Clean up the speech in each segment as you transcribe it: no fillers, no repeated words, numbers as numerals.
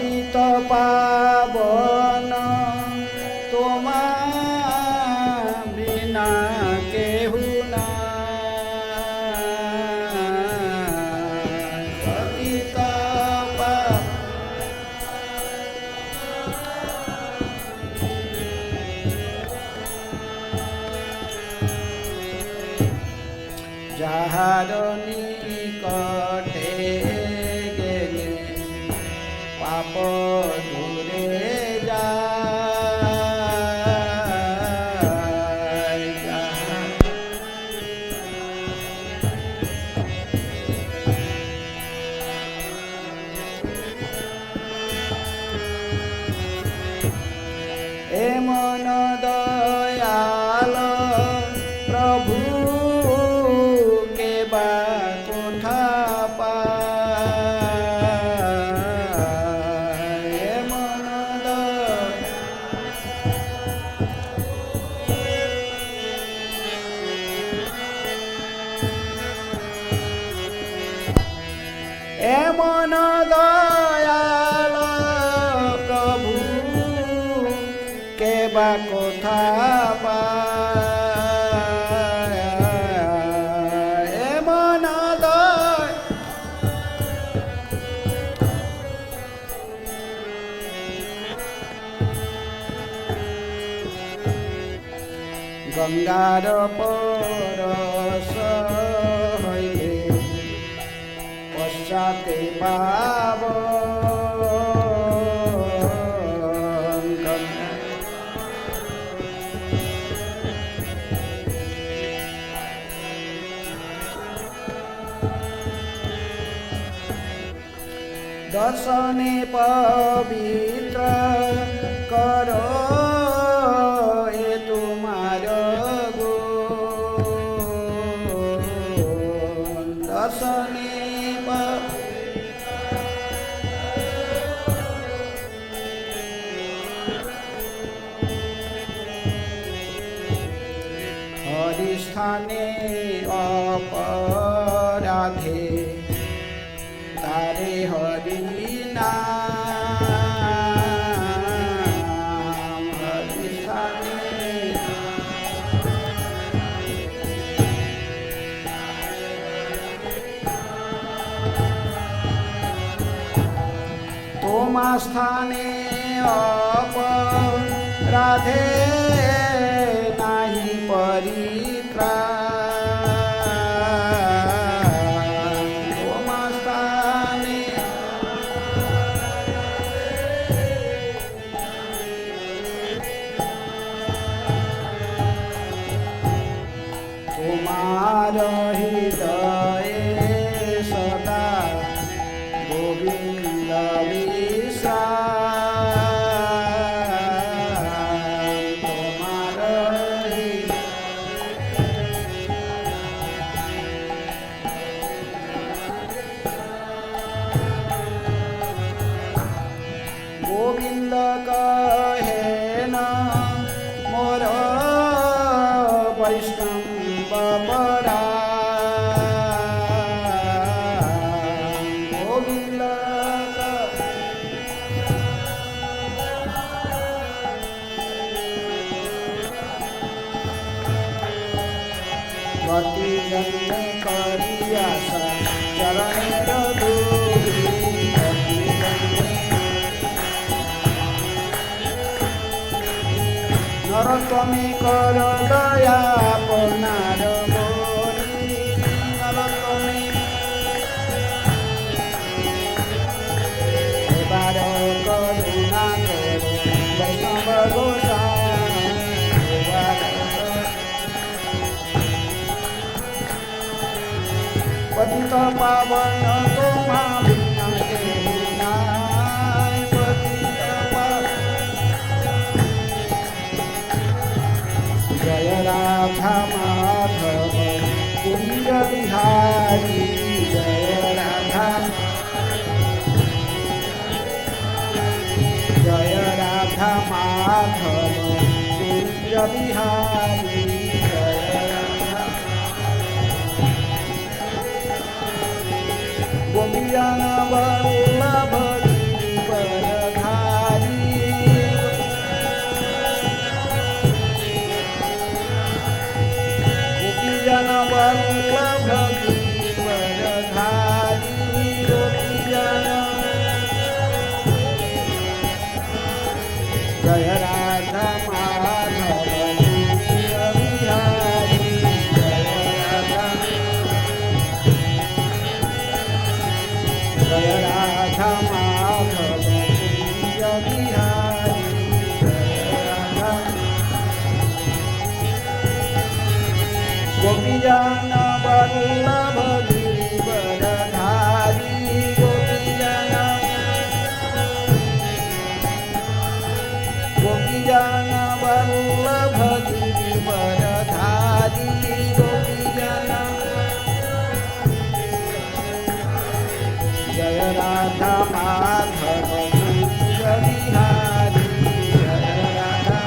पतित पावन तोमा बिना केहू नाय। पतित যাহার নিকটে গেলে পাপ দূরে যায়। এমন দয়াল প্রভু কোথা পায়। এমন এমন দয়াল প্রভু কে বা কোথা পায়। এমন গঙ্গার পরশ হইলে পশ্চাতে পাব। দর্শনে পবিত্র করো এ তোমার গুণ। দর্শনে হরিস্থানে অপরাধে তারে হরি নাম। হরিস্থানে তোমা স্থানে অপরাধে নাহি পরিত্রাণ। তোমা স্থানে তোমার হৃদয়ে সদা গোবিন্দ বিশ্রাম। তোমার গোবিন্দ কহে না মোর বৈষ্ণব পরাণ। গোবিন্দ গতি জন্মে করিয়াসা চরণের ধূলি। নরতমে কর দয়া আপনার বলি। নরতমে এবার করুণা কর বৈষ্ণব গোসাই। পতিত পাবন তোমা বিনা কেহু নাই। পতিত পাবন জয় রাধা মাধব কুঞ্জ বিহারী। জয় রাধা জয় রাধা মাধব কুঞ্জ বিহারী। জয় রাধা গোপিয়ান বল্লভ। बिहारी गोपीजन वल्लभ गिरिवरधारी गोपीजन वल्लभ गिरिवरधारी गोपीजन जय राधा माधव कुंज बिहारी जय राधा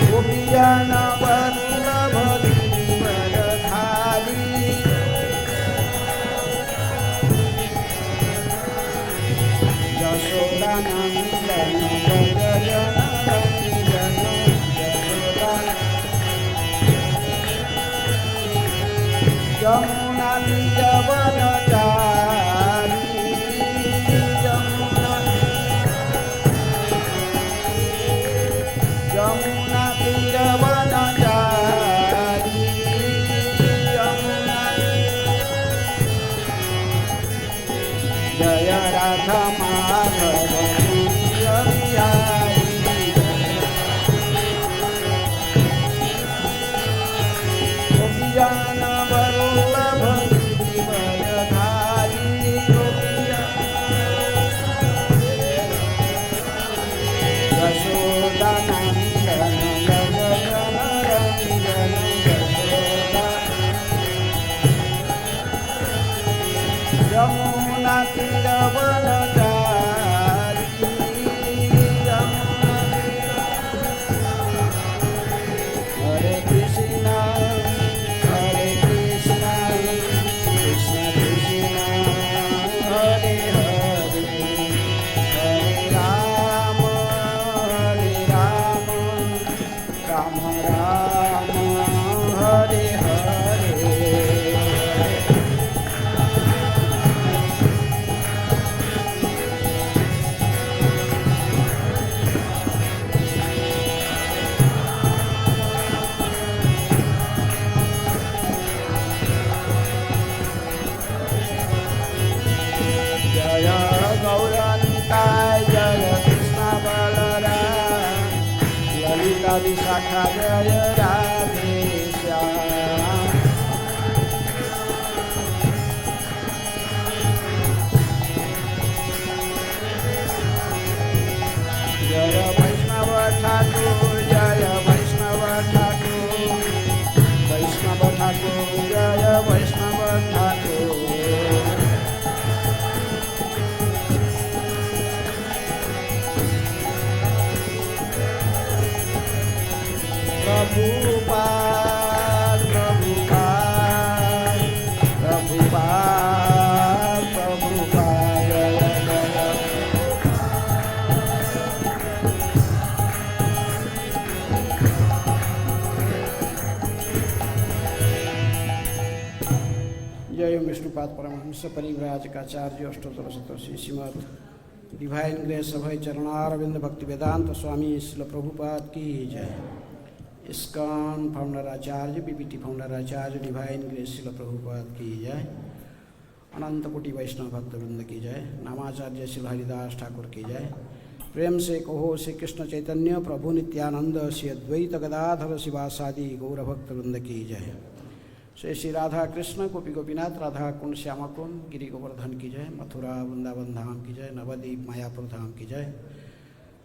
गोपीजन वल्लभ गिरिवरधारी यशोदानंदन व्रजजन रंजन यमुना तीरवनचारी यमुना तीरवनचारी यमुना जय राधा माधव कुंज बिहारी गोपीजन वल्लभ गिरिवरधारी यशोदानंदन व्रजजन रंजन यमुना तीरवनचारी हरे कृष्ण कृष्ण कृष्ण हरे हरे हरे राम राम राम हरे हरे जय गौरनिताय जय कृष्ण बलराम ललिता विशाखा जय राधे श्याम जय वैष्णव ठाकुर जय वैष्णव ठाकुर वैष्णव ठाकुर जय वैष्णव ठाकुर प्रभुपाद प्रभुपाद प्रभुपाद प्रभुपाद जय जय विष्णुपाद परमहंस परिव्राजकाचार्य अष्टोत्तर शतवर्षी श्रीमद डिवाइन ग्रेस अभय चरणारविंद भक्ति वेदांत स्वामी श्रील प्रभुपाद की जय इस्कॉन फाउंडर आचार्य बीबीटी फाउंडर आचार्य डिवाइन ग्रेस श्रील प्रभुपाद की जय अनंत कोटि वैष्णव भक्तवृंद की जय नामाचार्य श्री हरिदास ठाकुर की जय प्रेम से कहो श्री कृष्ण चैतन्य प्रभु नित्यानंद श्री अद्वैत गदाधर शिवासादि गौर भक्तवृंद की जय श्री श्री राधा कृष्ण गोपी गोपीनाथ राधा कुंड श्यामा कुंड गिरि गोवर्धन की जय मथुरा वृंदावन धाम की जय नवद्वीप मायापुर धाम की जय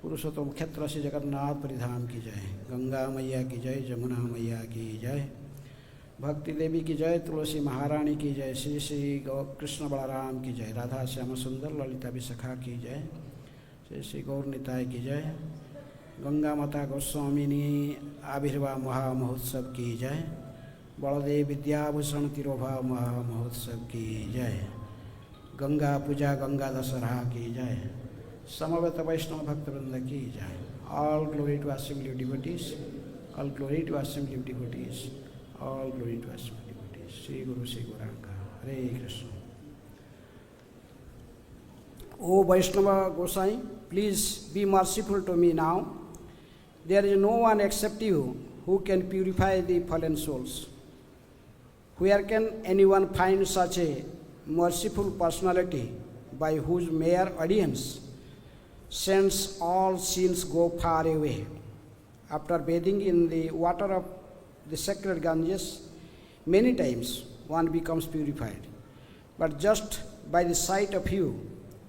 पुरुषोत्तम क्षेत्र श्री जगन्नाथ परिधाम की जय गंगा मैया की जय जमुना मैया की जय भक्ति देवी की जय तुलसी महारानी की जय श्री श्री कृष्ण बलराम की जय राधा श्याम सुंदर ललिता विशाखा की जय श्री श्री गौर निताय की जय गंगा माता गोस्वामिनी आविर्भाव महामहोत्सव की जय बलदेव विद्याभूषण तिरोभाव महामहोत्सव की जय गंगा पूजा गंगा दशहरा की जय समवेत वैष्णव भक्तवृंद की जय all glory to assembly of devotees all glory to assembly of devotees all glory to assembly of devotees Shri Guru Shri Gaurang Hare Krishna O Vaishnava Gosai, please be merciful to me now. There is no one except you who can purify the fallen souls. Where can anyone find such a merciful personality by whose mere audience sends all sins go far away. After bathing in the water of the sacred Ganges, many times one becomes purified. But just by the sight of you,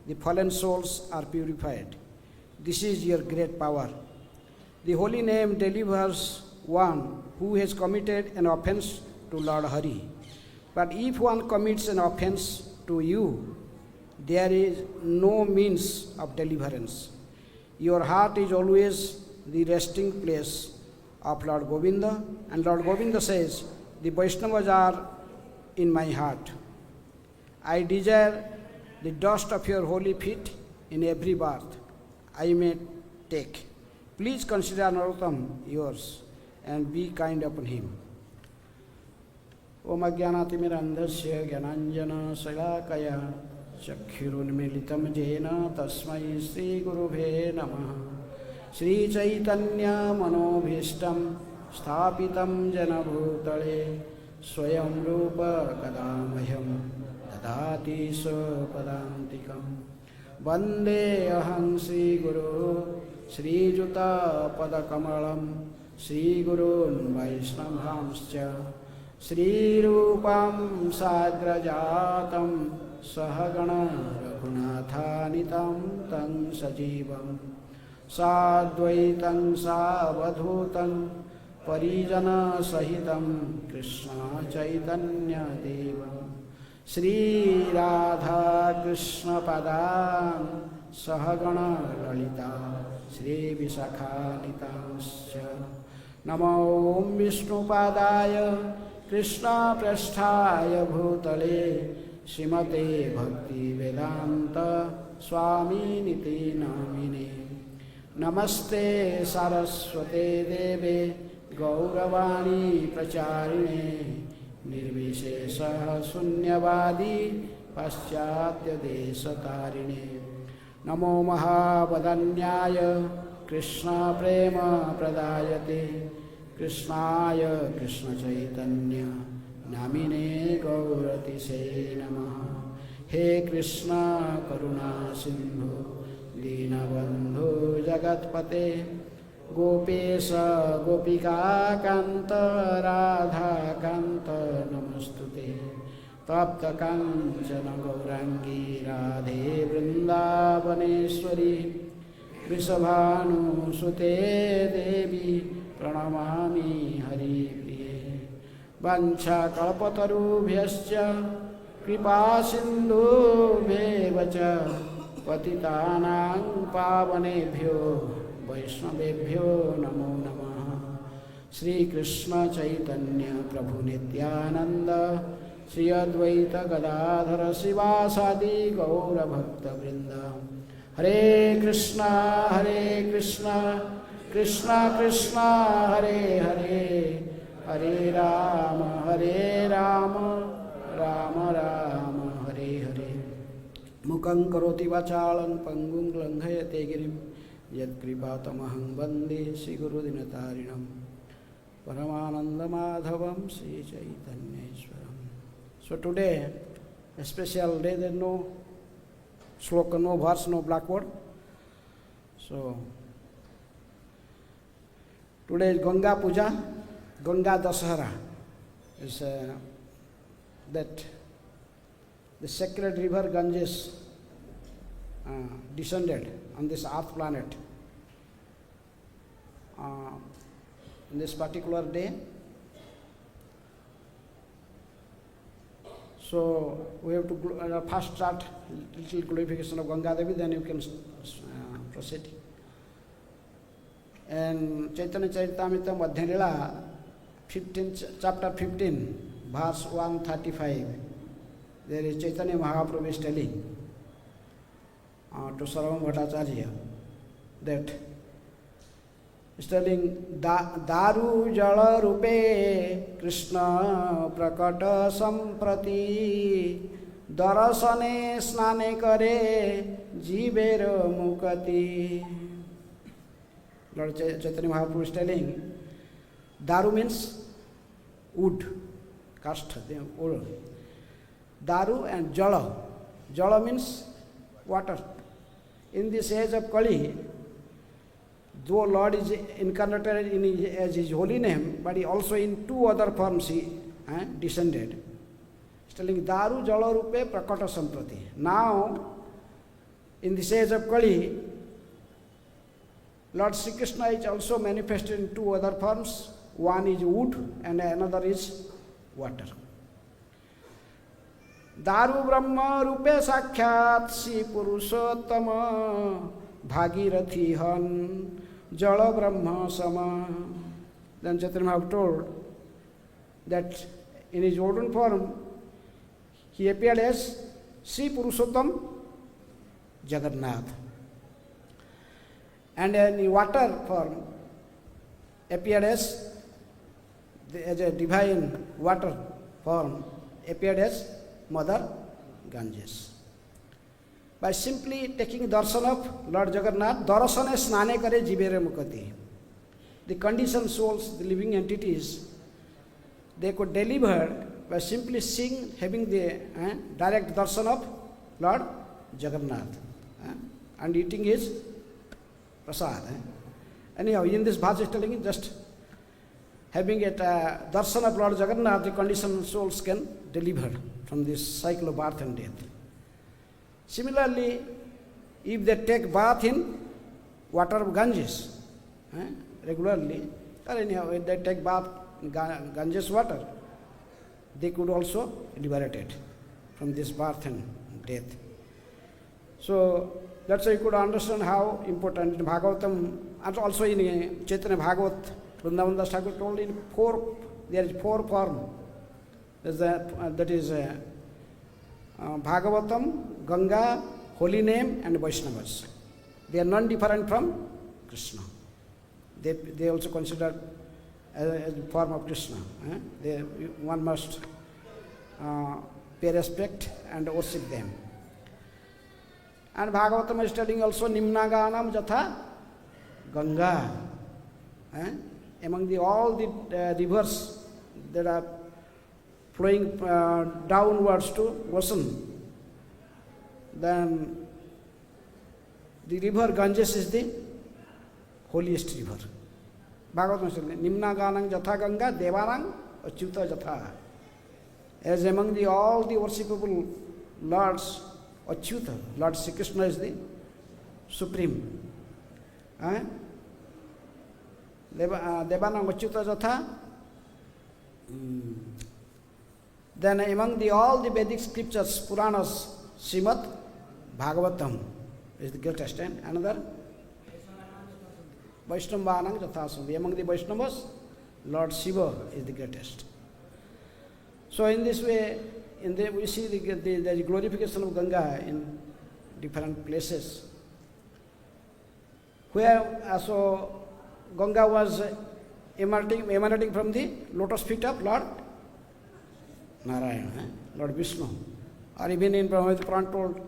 the fallen souls are purified. This is your great power. The holy name delivers one who has committed an offense to Lord Hari. But if one commits an offense to you, there is no means of deliverance. Your heart is always the resting place of Lord Govinda, and Lord Govinda says, the Vaishnavas are in my heart. I desire the dust of your holy feet in every bath I may take. Please consider Narottam yours and be kind upon him. Om Ajnanaatimirandhasya Gyananjana Salakaya Chakkhirunmilitam Jena Tasmai Sri Gurubhe Namaha. Sri Chaitanya Manobhishtam Sthapitam Jena Bhutale Swayam Rupa Kadamaham Dadati Sapadantikam Vande Aham Sri Guru Sri Juta Padakamalam Sri Gurun Vaishnavamscha Sri Rupam Sagrajatam Sahagana Raghunathanitam Tang Sajivam Sadvaitam Savadhutam Parijana Sahitam Krishna Chaitanya Devam Sri Radha Krishna Padam Sahagana Lalita Sri Visakhanitamscha Namo Om Vishnu Padaya Krishna Prasthaya Bhutale Srimate Bhakti Vedanta Swami Niti Namine Namaste Saraswate Deve Gauravani Pracharine Nirvishesha Sunyavadi Paschatya Desatarine Namo Mahavadanyaya Krishna Prema Pradayate Krishnaya Krishna Chaitanya Namine Gaurati Namaha. He Krishna Karuna Sindhu Dinabandhu Jagatpate Gopesha Gopika Kanta Radha Kanta Namastute Tapta Kanchana Gaurangi Radhe Vrindavaneshwari Vrishabhanu Sute Devi Pranamami Hari Priye Vancha Kalpatarubhyascha Kripa Sindhubheva cha Patitanang Pavanebhyo Vaishnavebhyo Namo Namaha. Sri Krishna Chaitanya Prabhu Nityananda Sri Advaita Gadadhara Sivasadi Gaura Bhakta Vrinda. Hare Krishna Krishna Krishna Hare Hare Hare Rama Rama Rama Hare Hare. Mukhaṁ karoti vachalam pangum langhayate girim yat kripatamaham vande Sri Guru Dinatarinam Paramananda Madhavam Sri Chaitanyeshwaram. So today, a special day, there is no sloka, no verse, no blackboard. So today is Ganga Puja, Ganga Dasahara. Is that the sacred river Ganges descended on this earth planet in this particular day. So we have to first start little glorification of Ganga Devi, then you can proceed. And Chaitanya Charitamrita Madhya Lila, chapter 15, verse 135, there is Chaitanya Mahaprabhu is telling to Sarvam Bhattacharya that is telling Daru Jala Rupe Krishna Prakata Samprati Darasane Snane Kare Jibero Mukati. Lord Chaitanya Mahaprabhu is telling Daru means wood, cast, wood. Daru and Jala. Jala means water. In this age of Kali, though Lord is incarnated as his holy name, but he also in two other forms he descended. He's telling Daru Jala Rupe Prakata Samprati. Now, in this age of Kali, Lord Sri Krishna is also manifested in two other forms. One is wood and another is water. Daru Brahma Rupe Sakhyat Si Purushottama Bhagirathi Han Jala Brahma Sama. Then Chaitanya Mahaprabhu told that in his olden form he appeared as Sri Purushottam Jagannath. And in water form appeared as a divine water form appeared as Mother Ganges. By simply taking darshan of Lord Jagannath, darshane snane kare jivere mukati. The conditioned souls, the living entities, they could deliver by simply seeing, having the direct darshan of Lord Jagannath and eating his prasad. Anyhow, in this bhaj is telling just having a darshan of Lord Jagannath, the conditioned souls can deliver from this cycle of birth and death. Similarly, if they take bath in water of Ganges regularly, or anyhow, if they take bath in Ganges water, they could also liberate it from this birth and death. So that's why you could understand how important in Bhagavatam, and also in Chaitanya Bhagavat, Vrindavan Das Thakur told there is four forms. That is Bhagavatam, Ganga, Holy Name and Vaishnavas. They are non-different from Krishna. They also consider as a form of Krishna. One must pay respect and worship them. And Bhagavatam is telling also Nimnaganam Jatha Ganga. Among all the rivers that are flowing downwards to ocean, then the river Ganges is the holiest river. Bhagavatam says, Nimna Ganang Jatha Ganga Devanang Achyuta Jatha. As among all the worshipable lords, Achyuta, Lord Sri Krishna is the supreme. Devanang Achyuta Jatha. Then among all the Vedic scriptures, Puranas, Srimad Bhagavatam is the greatest. And another, Vaishnavanang Jathasundhi. Among the Vaishnavas, Lord Shiva is the greatest. So in this way, we see the glorification of Ganga in different places. Where also Ganga was emanating from the lotus feet of Lord Narayana, Lord Vishnu. Or even in Brahmavita Puran told,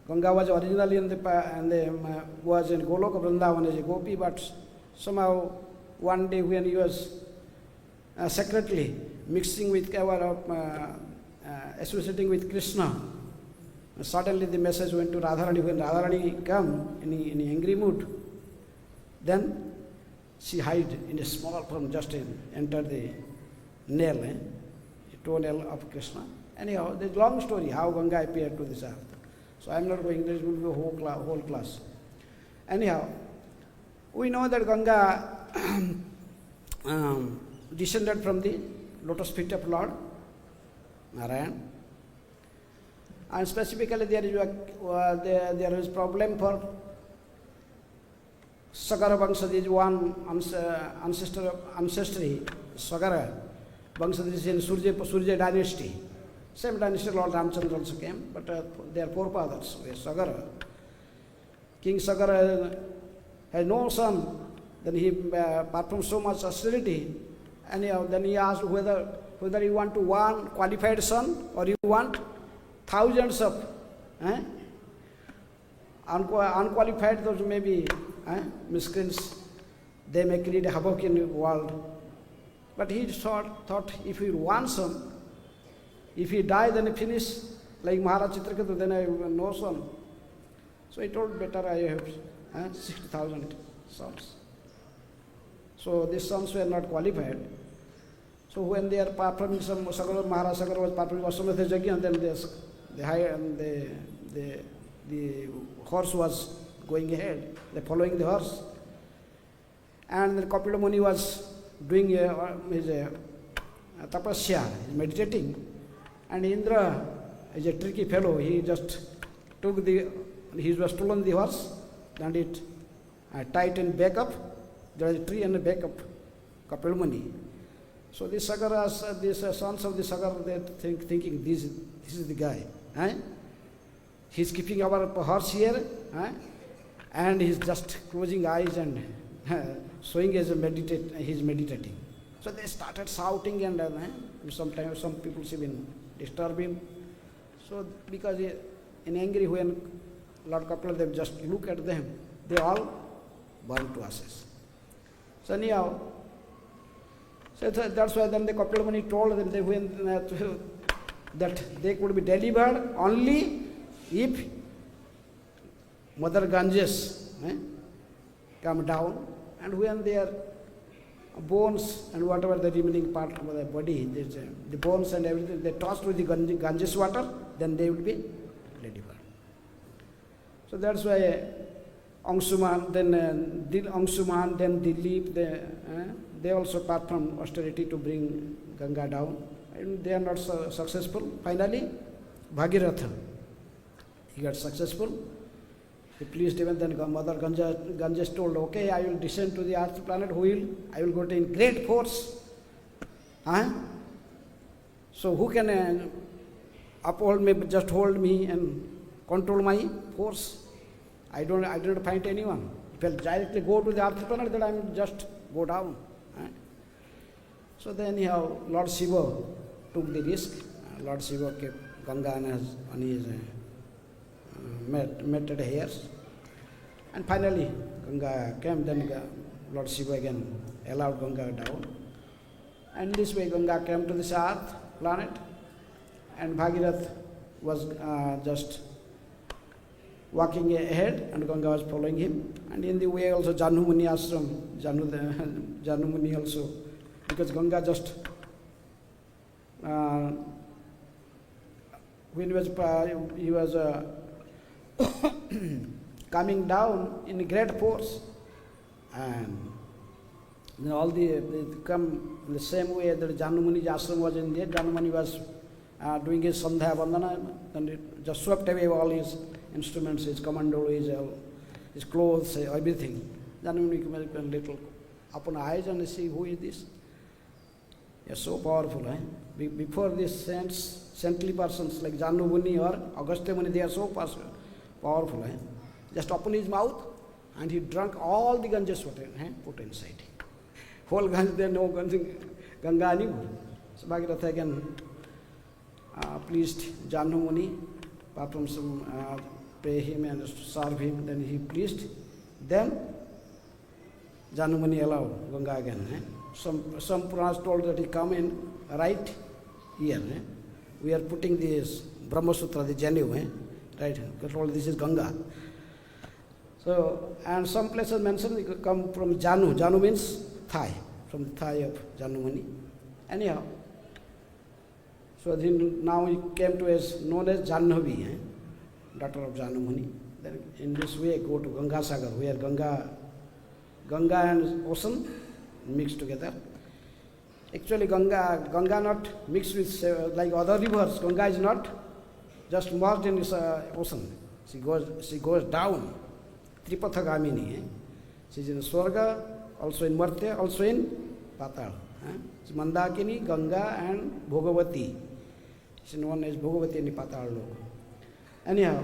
Ganga was originally was in Goloka Vrindavan as a gopi, but somehow one day when he was secretly mixing with associating with Krishna, suddenly the message went to Radharani. When Radharani came in angry mood, then she hid in a small form, just enter the nail, toenail of Krishna. Anyhow, there's a long story how Ganga appeared to this earth. So I'm not going, there will be a whole class. Anyhow, we know that Ganga descended from the lotus feet of Lord Narayan. And specifically there is problem for Sagara Vangsha. There is one ancestry, Sagara Vangsha is in Surya dynasty. Same dynasty Lord Ramchandra also came, but their forefathers were Sagara. King Sagara had no son, then he performed so much austerity, and then he asked whether you want one qualified son or you want thousands of unqualified, those may be miscreants, they may create havoc in the world. But he thought if he wants son, if he die then he finish, like Maharaj Chitraketu, then I have no son. So he told, better I have 60,000 sons. So these sons were not qualified. So when they are performing some Sagar, Maharaj Sagar was performing Aswametha Yajna, then the horse was going ahead, they following the horse. And then Kapila Muni was doing his tapasya, meditating. And Indra is a tricky fellow, he just took he was stolen the horse, and it tightened back up. There is a tree and a back up, Kapila Muni. So these Sagaras, these sons of the Sagar, they thinking this is the guy. He's keeping our horse here, and he's just closing eyes and showing as he's meditating. So they started shouting, and sometimes some people even disturb him. So because in angry, when Lord Kapila, they just look at them, they all burn to ashes. So anyhow, so that's why then the Kapila Muni told them that they could be delivered only if Mother Ganges come down, and when their bones and whatever the remaining part of the body, the bones and everything, they tossed with the Ganges water, then they will be delivered. So that's why Angsuman, then Angsuman, then Dilip, they also performed austerity to bring Ganga down, and they are not successful. Finally, Bhagiratha, he got successful. He pleased even then Mother Ganges told, okay, I will descend to the earth planet, I will go to in great force. So who can uphold me, just hold me and control my force? I don't find anyone. If I directly go to the earth planet, then I will just go down. So then anyhow, Lord Shiva took the risk. Lord Shiva kept Ganga on his matted hairs. And finally, Ganga came, then Lord Shiva again allowed Ganga down. And this way Ganga came to this earth planet, and Bhagirath was just walking ahead, and Ganga was following him. And in the way also Janhu Muni ashram, Janhu Muni also, because Ganga just when he was coming down in great force, and then all they come in the same way that Janhu Muni's ashram was in there. Janhu Muni was doing his Sandhya Vandana, and it just swept away all his instruments, his commando, his clothes, everything. Janhu Muni came a little open eyes and see, who is this? They are so powerful. Before these saintly persons like Janhu Muni or Agastya Muni, they are so powerful. Just open his mouth, and he drank all the Ganges water, put inside. Whole Ganges, there no Ganga anymore. So Bhagirath again pleased Janhu Muni, apart from some pay him and serve him, then he pleased. Then Janhu Muni allowed Ganga again. Some Puranas told that he come in right here. We are putting this Brahma Sutra, the Janu, right? Told this is Ganga. So, and some places mentioned they come from Janu. Janu means thigh, from the thigh of Janhu Muni. Anyhow, so then now he came to as known as Janhavi, daughter of Janhu Muni. Then in this way go to Ganga Sagar, where Ganga and ocean mixed together. Actually Ganga not mixed with like other rivers. Ganga is not just merged in this ocean. She goes down. Tripathagamini. She is in Swarga, also in Martya, also in Patal. Mandakini, Ganga and Bhogavati. She is known as Bhogavati in the Patal Lok. Anyhow,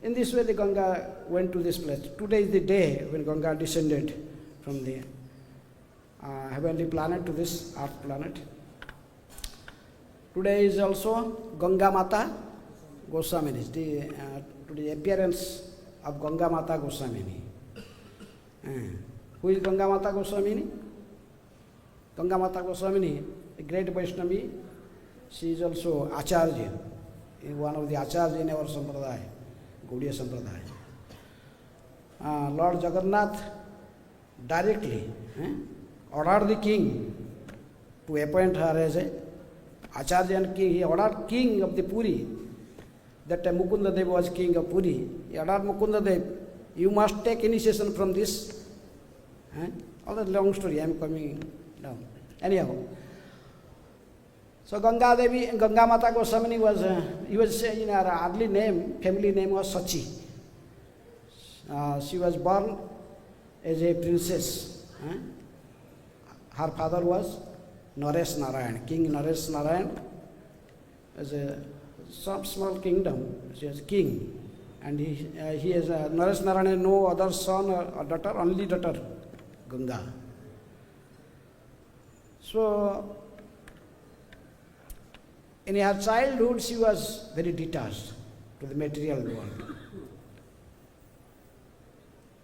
in this way the Ganga went to this place. Today is the day when Ganga descended from the heavenly planet to this earth planet. Today is also Ganga Mata Goswamini. Today appearance of Ganga Mata Goswamini. Who is Ganga Mata Goswamini? Ganga Mata Goswamini, a great Vaishnavi. She is also Acharya, one of the Acharya in our Sampradaya, Gaudiya Sampradaya. Lord Jagannath directly ordered the king to appoint her as a Acharya and king. He ordered king of the Puri. That time Mukunda Dev was king of Puri. He ordered Mukunda Dev, you must take initiation from this. All that long story, I am coming down. Anyhow, so Ganga Devi, Ganga Mata Goswamini was, he was in her early name, family name was Sachi. She was born as a princess. Her father was Naresh Narayan, King Naresh Narayan. As a some small kingdom, she was king. And he has Naresh Narayan has no other son or daughter, only daughter, Ganga. So, in her childhood, she was very detached to the material world.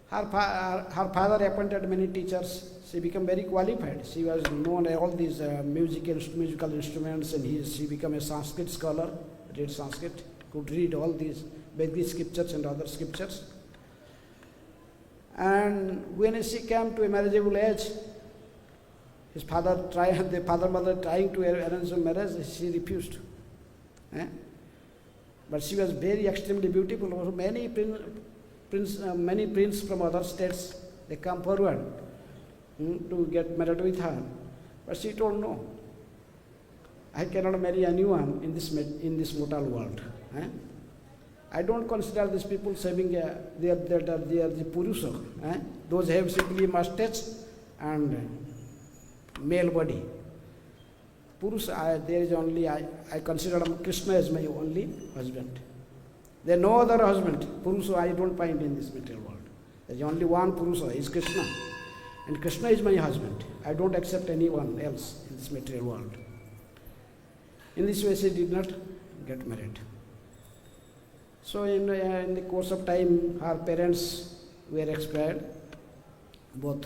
Her father appointed many teachers. She became very qualified. She was known all these musical instruments, and she became a Sanskrit scholar, read Sanskrit, could read all these Vedic scriptures and other scriptures. And when she came to a marriageable age, the father mother trying to arrange a marriage, she refused. But she was very extremely beautiful. Many princes from other states, they come forward to get married with her. But she told no. I cannot marry anyone in this mortal world. I don't consider these people having they are the Purusha. Those have simply mustache and male body. Purusha, there is only, I consider Krishna as my only husband. There is no other husband. Purusha I don't find in this material world. There is only one Purusha, is Krishna. And Krishna is my husband. I don't accept anyone else in this material world. In this way, she did not get married. So in the course of time, her parents were expired. Both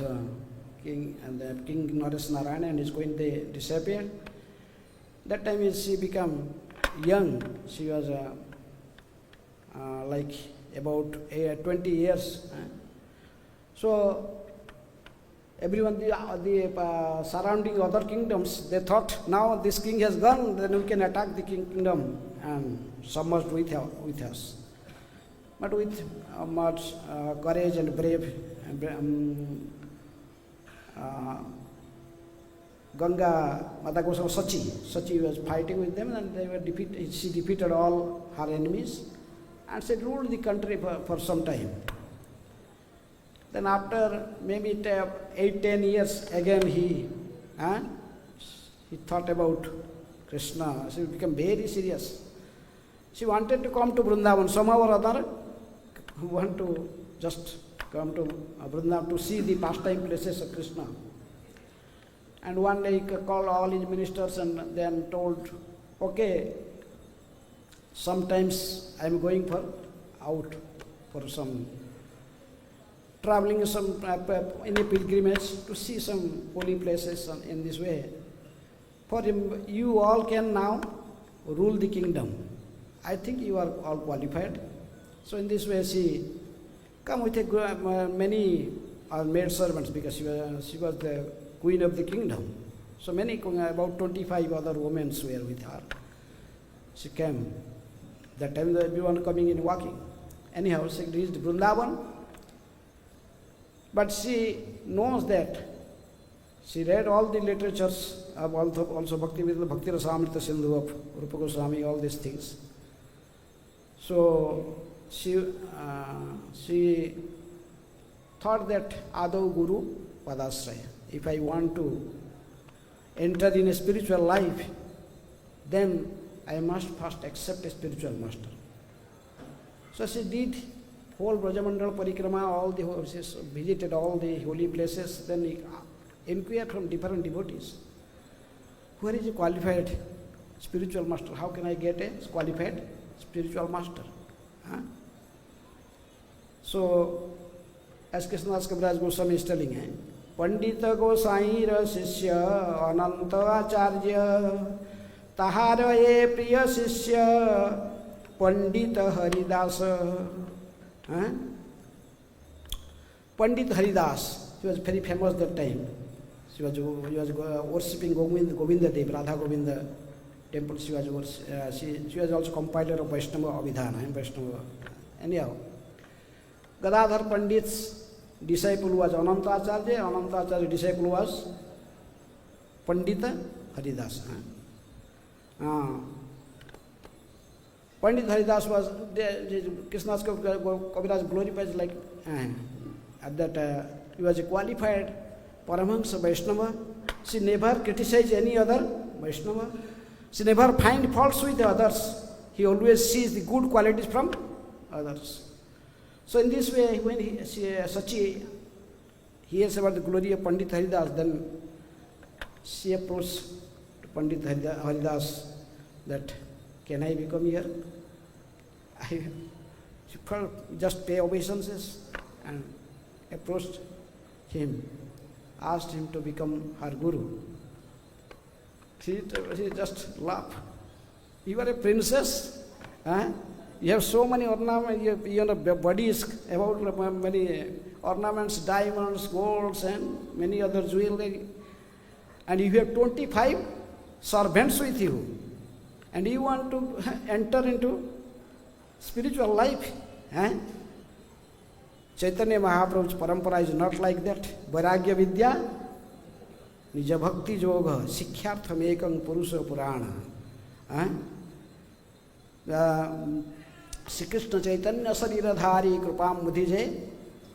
King Naresh Narayan and his queen, they disappeared. That time she became young. She was like about 20 years. So everyone, the surrounding other kingdoms, they thought now this king has gone, then we can attack the kingdom and submerge with us. But with much courage and brave, Ganga Mata Goswami Sachi was fighting with them, and they were defeated. She defeated all her enemies, and she ruled the country for some time. Then after maybe 8-10 years, again he thought about Krishna. She became very serious. She wanted to come to Vrindavan, somehow or other, want to just come to Vrindavan to see the pastime places of Krishna. And one day he called all his ministers and then told, okay, sometimes I am going out for some traveling in a pilgrimage to see some holy places in this way. For him, you all can now rule the kingdom. I think you are all qualified. So in this way, she come with many maid servants, because she was the queen of the kingdom. So many, about 25 other women were with her. She came. That time everyone coming in walking. Anyhow, she reached Vrindavan. But she knows that she read all the literatures of also Bhakti Rasamrita Sindhu of Rupa Goswami, all these things. So she thought that Adav Guru Padasraya. If I want to enter in a spiritual life, then I must first accept a spiritual master. So she did whole Brajamandal Parikrama, she visited all the holy places, then inquired from different devotees. Where is a qualified spiritual master? How can I get a qualified spiritual master? So, as Krishnadas Kaviraj Goswami is telling, Pandita Gosaira Sishya Ananta Acharya Tahara ye Priya Sishya Pandita Haridasa. Pandit Haridas, he was very famous that time. He was worshipping Govinda Dev, Radha Govinda temple. She was also compiler of Vaishnava Abhidhana and Vaishnava. Anyhow, Gadadhar Pandit's disciple was Anantacharya. Anantacharya's disciple was Pandita Haridas. Pandit Haridas was Krishna's Kaviraj glorified like that he was a qualified Paramahamsa Vaishnava. She never criticized any other Vaishnava. She never find faults with the others. He always sees the good qualities from others. So in this way, when Sachi hears about the glory of Pandit Haridas, then she approached Pandit Haridas that, can I become here? She felt just pay obeisances and approached him, asked him to become her guru. She just laughed. You are a princess, you have so many ornaments, your body is about many ornaments, diamonds, golds and many other jewelry, and you have 25 servants with you, and you want to enter into spiritual life. Chaitanya Mahaprabhu's parampara is not like that. Vairagya Vidya, Nija Bhakti Yoga, Sikhyartham Ekam Purusha Purana. Sri Krishna Chaitanya Sariradhari Krupam Mudhije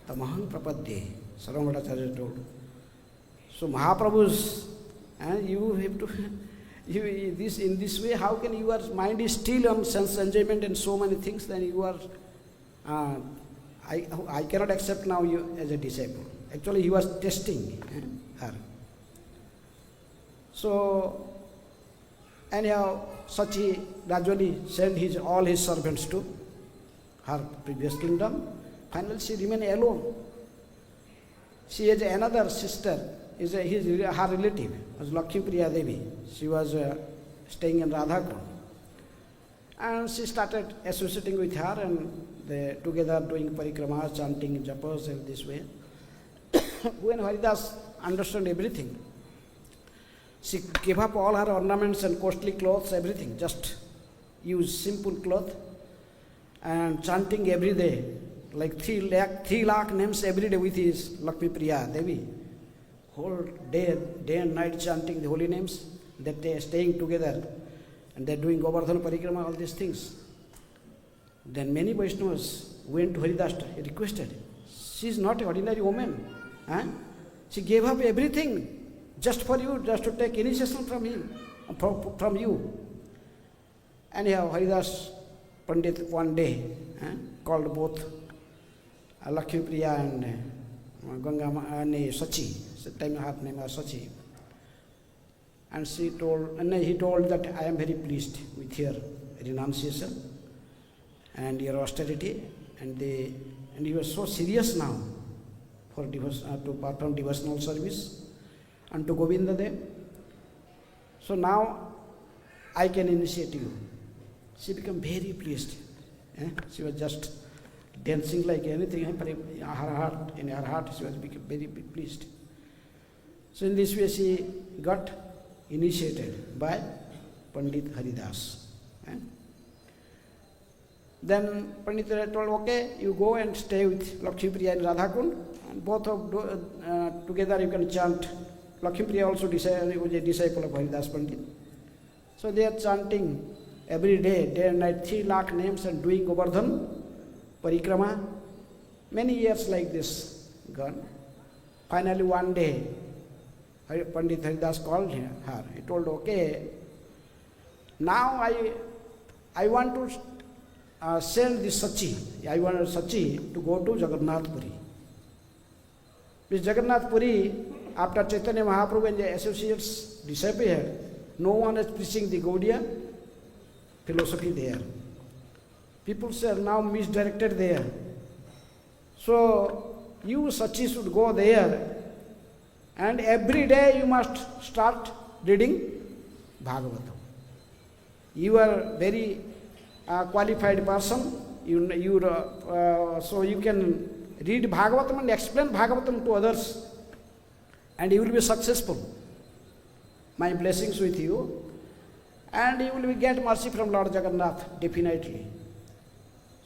Tamaham Prapadye, Sarvamacharya told. So Mahaprabhu's, you have to, in this way, how can your mind is still on sense enjoyment and so many things, then you are, I cannot accept now you as a disciple. Actually, he was testing her. So, anyhow, Sachi gradually sent all his servants to her previous kingdom. Finally, she remained alone. She has another sister, her relative, was Lakshmi Priya Devi. She was staying in Radhakund. And she started associating with her, and they together doing parikramas, chanting japas in this way. When Haridas understood everything, she gave up all her ornaments and costly clothes, everything, just use simple cloth and chanting every day, like 3 lakh names every day with his Lakshmi Priya Devi. Whole day and night chanting the holy names, that they are staying together and they are doing Govardhana Parikrama, all these things. Then many Vaishnavas went to Haridas, requested. She is not an ordinary woman. She gave up everything just for you, just to take initiation from him, from you. Anyhow, Haridas Pandit one day called both Lakshmi Priya and Ganga and Sachi. At the time her name was Sachi. And he told that I am very pleased with your renunciation and your austerity, and he was so serious now for to perform devotional service unto Govinda Dev. So now I can initiate you. She became very pleased. She was just dancing like anything. In her heart, she was very pleased. So in this way, she got initiated by Pandit Haridas. Then Pandit Haridas told, okay, you go and stay with Lakshmi Priya in Radhakund, and both of together you can chant. Lakshmi Priya also was a disciple of Haridas Pandit. So they are chanting every day and night, 3 lakh names and doing Govardhan Parikrama. Many years like this gone. Finally one day, Pandit Haridas called her. He told, okay, now I want to send this Sachi. I want Sachi to go to Jagannath Puri. With Jagannath Puri, after Chaitanya Mahaprabhu and the associates disappeared, no one is preaching the Gaudiya philosophy there. People are now misdirected there. So you Sachi should go there, and every day you must start reading Bhagavatam. You are very qualified person, so you can Read Bhagavatam and explain Bhagavatam to others, and you will be successful. My blessings with you, and you will get mercy from Lord Jagannath, definitely.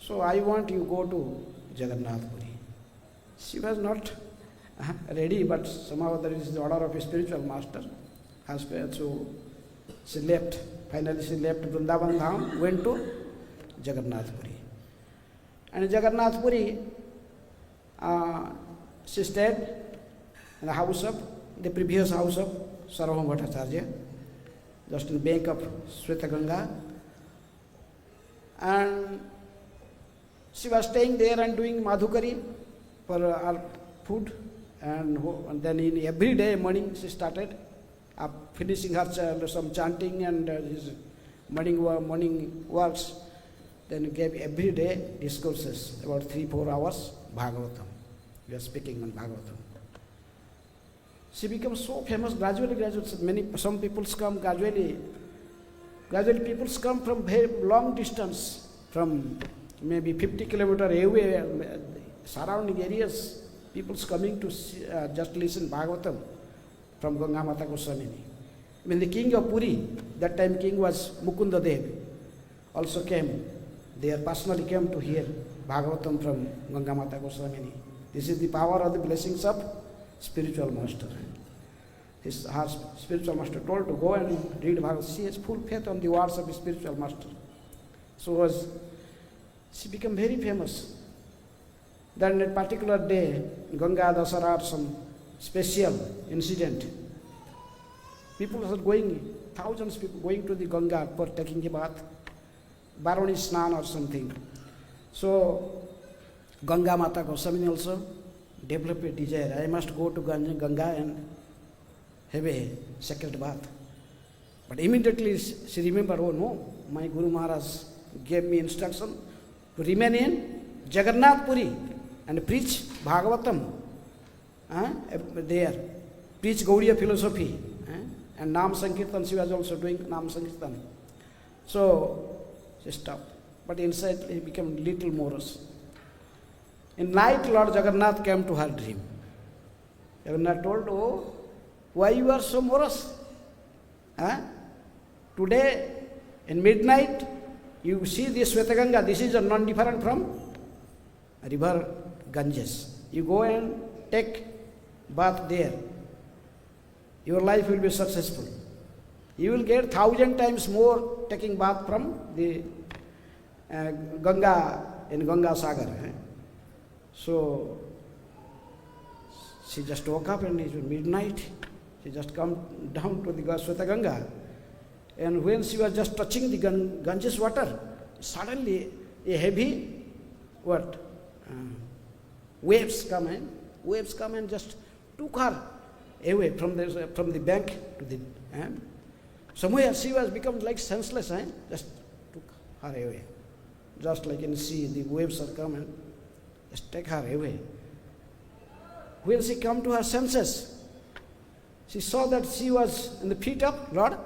So I want you go to Jagannath Puri. She was not ready, but somehow there is the order of a spiritual master. So she left. Finally she left Vrindavan Dham, went to Jagannath Puri. And in Jagannath Puri, she stayed in the house of, the previous house of Sarvabhauma Bhattacharya, just in bank of Sweta Ganga. And she was staying there and doing madhukari for her food. And then in every day morning she started finishing her some chanting and his morning works. Then gave every day discourses, about 3-4 hours, Bhagavatam. We are speaking on Bhagavatam. She becomes so famous gradually. Some people come gradually people come from very long distance, from maybe 50 kilometers away, surrounding areas, people's coming to just listen Bhagavatam from Ganga Mata Goswami. When the king of Puri, that time king was Mukunda Dev, also came. They personally came to hear Bhagavatam from Ganga Mata Goswami. This is the power of the blessings of spiritual master. Her spiritual master told to go and read Bhagavatam. She has full faith on the words of the spiritual master. So she became very famous. Then a particular day, Ganga Dasara, some special incident. People are going, thousands of people going to the Ganga for taking a bath, Baroni Snan or something. So Ganga Mata Goswami also developed a desire. I must go to Ganga and have a sacred bath. But immediately she remembered, oh no, my Guru Maharaj gave me instruction to remain in Jagannath Puri and preach Bhagavatam there, preach Gaudiya philosophy, and Nam Sankirtan. She was also doing Nam Sankirtan. So she stopped, but inside it became little morose. In night, Lord Jagannath came to her dream. Jagannath told, oh, why you are so morose? Today, in midnight, you see this Svetaganga. This is non-different from river Ganges. You go and take bath there. Your life will be successful. You will get 1,000 times more taking bath from the Ganga, in Ganga Sagar. So she just woke up and it was midnight. She just come down to the Sweta Ganga. And when she was just touching the Ganges water, suddenly a heavy waves come and just took her away from the bank to the somewhere she was become like senseless, just took her away. Just like in the sea, the waves are come and just take her away. When she come to her senses, she saw that she was in the feet of Lord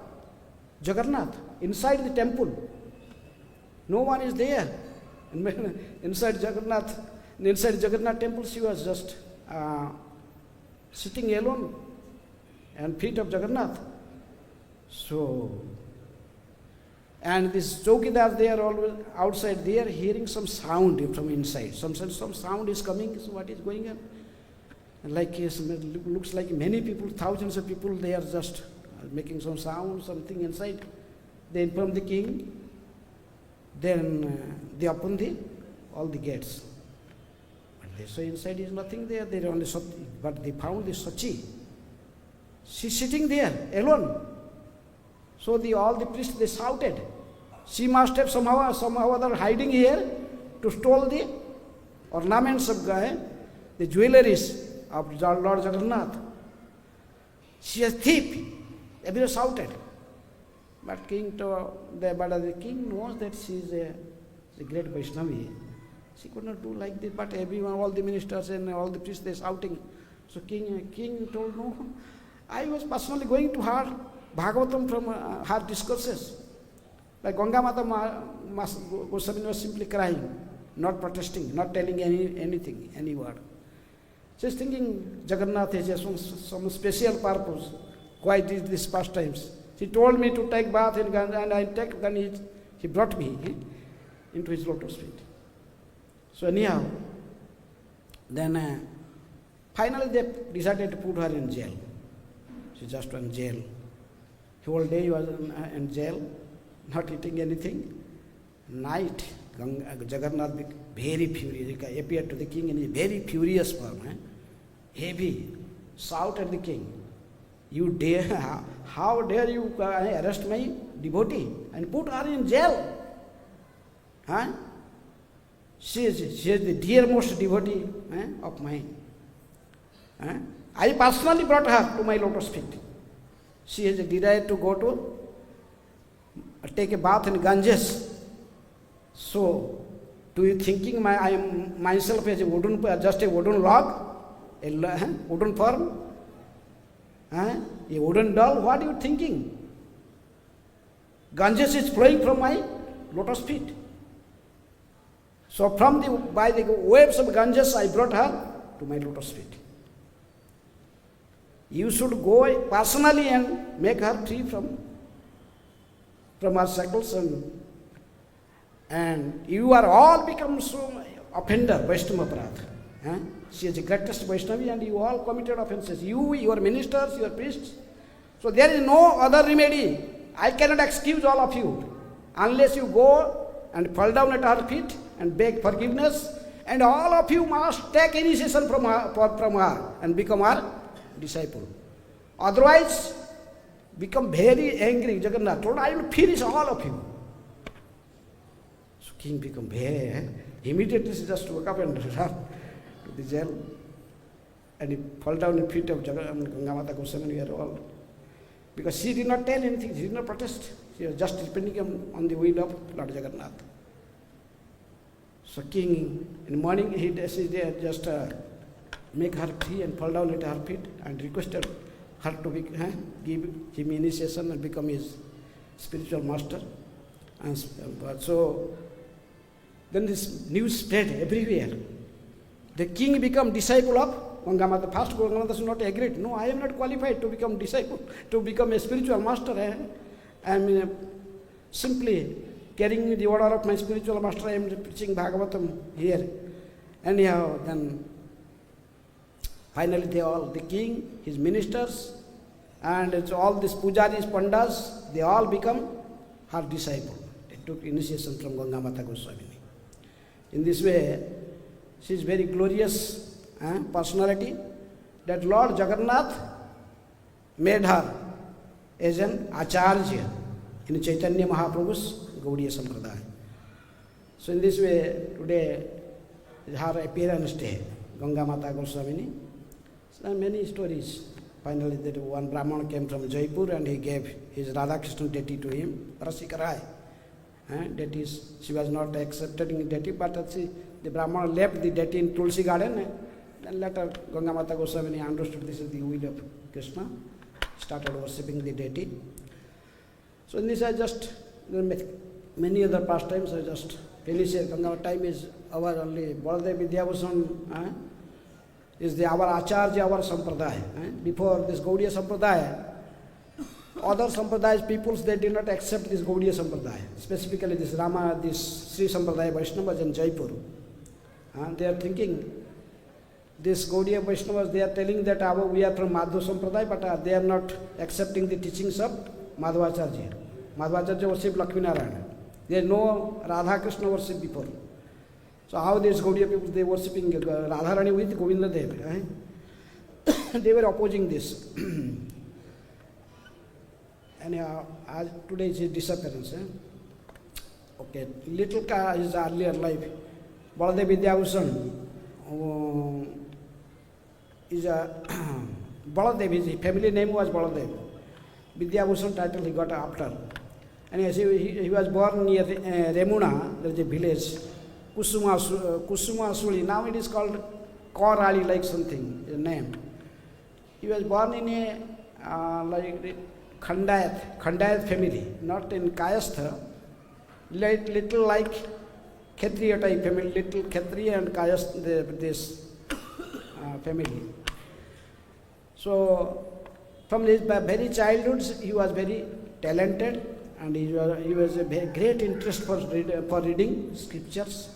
Jagannath, inside the temple. No one is there. Inside Jagannath temple, she was just sitting alone and feet of Jagannath. So, and this Chowkidar, they are always outside, they are hearing some sound from inside. Some sound is coming, so what is going on? Like, it looks like many people, thousands of people, they are just making some sound, something inside. They inform the king, then they open all the gates. But they say inside is nothing there, they only but they found the Sachi. She's sitting there alone. So all the priests, they shouted. She must have somehow other hiding here to steal the ornaments of the jewelries of Lord Jagannath. She is a thief. Everyone shouted. But the king knows that she is a great Vaishnavi. She could not do like this, but everyone, all the ministers and all the priests, they shouting. So king told, no, I was personally going to her Bhagavatam from her discourses. Like Ganga Mata Goswami was simply crying. not protesting, not telling anything, any word. She's thinking Jagannath has some special purpose. Why did these pastimes? She told me to take bath in Ganga, and I take. Then he brought me into his lotus feet. So anyhow, then finally they decided to put her in jail. She just went in jail. The whole day he was in jail, not eating anything. Night, Jagannath became very furious. He appeared to the king in a very furious form. Heavy, shout at the king. You dare, how dare you arrest my devotee and put her in jail? She is the dearmost devotee of mine. I personally brought her to my lotus feet. She has a desire to go to take a bath in Ganges. So, do you thinking I am myself as just a wooden log, a wooden form, a wooden doll? What are you thinking? Ganges is flowing from my lotus feet. So by the waves of Ganges, I brought her to my lotus feet. You should go personally and make her free from her shackles, and you are all become so offender, Vaishnava Aparadha. She is the greatest Vaishnavi, and you all committed offenses. You, your ministers, your priests. So there is no other remedy. I cannot excuse all of you unless you go and fall down at her feet and beg forgiveness, and all of you must take initiation from her and become her disciple. Otherwise, become very angry. Jagannath told, I will finish all of you. So king become very, immediately she just woke up and ran to the jail, and he fell down in feet of Gangamata Goswami. We are all, because she did not tell anything, she did not protest. She was just depending on the will of Lord Jagannath. So king, in the morning, he just make her free and fall down at her feet and requested her to give him initiation and become his spiritual master. And so then this news spread everywhere. The king became disciple of Gangamata. First Gangamata is not agreed. No, I am not qualified to become disciple, to become a spiritual master. I am simply carrying the order of my spiritual master. I am preaching Bhagavatam here. Anyhow, then finally the king, his ministers, and it's all these pujaris, pandas, they all become her disciple. They took initiation from Gangamata Goswami. In this way, she is very glorious personality that Lord Jagannath made her as an acharya in Chaitanya Mahaprabhu's Gaudiya Sampradaya. So in this way, today is her appearance day, Gangamata Goswami. There are many stories. Finally, that one Brahman came from Jaipur and he gave his Radhakrishna deity to him, Rasikarai. Deities, she was not accepting deity, but the Brahman left the deity in Tulsi garden, and later Gangamata Goswami understood this is the will of Krishna, started worshipping the deity. So in this I just, many other pastimes I just finish here. Gangamata time is our only, Baladev Vidyabhushan is our Acharya, our Sampradaya. Before this Gaudiya Sampradaya, other Sampradayas, peoples, they did not accept this Gaudiya Sampradaya. Specifically this Sri Sampradaya Vaishnavas in Jaipur. They are thinking, this Gaudiya Vaishnavas, they are telling that we are from Madhva Sampradaya, but they are not accepting the teachings of Madhvacharya. Madhvacharya worshipped Lakshmi Narayana. They know Radha Krishna worship before. So how these Gaudiya people, they worshipping Radharani with Govinda Dev. They were opposing this. And today is his disappearance. Okay, little his earlier life. Baladev Vidyabhushan is a Baladev, his family name was Baladev. Vidyabhushan title he got after. And he was born near Remuna, there is a village, Kusuma-Suli. Now it is called Korali, like something, a name. He was born in a like Khandayat family, not in Kayastha, little like Kshatriya type family, little Kshatriya and Kayas, this family. So from his very childhood, he was very talented, and he was a very great interest for reading scriptures,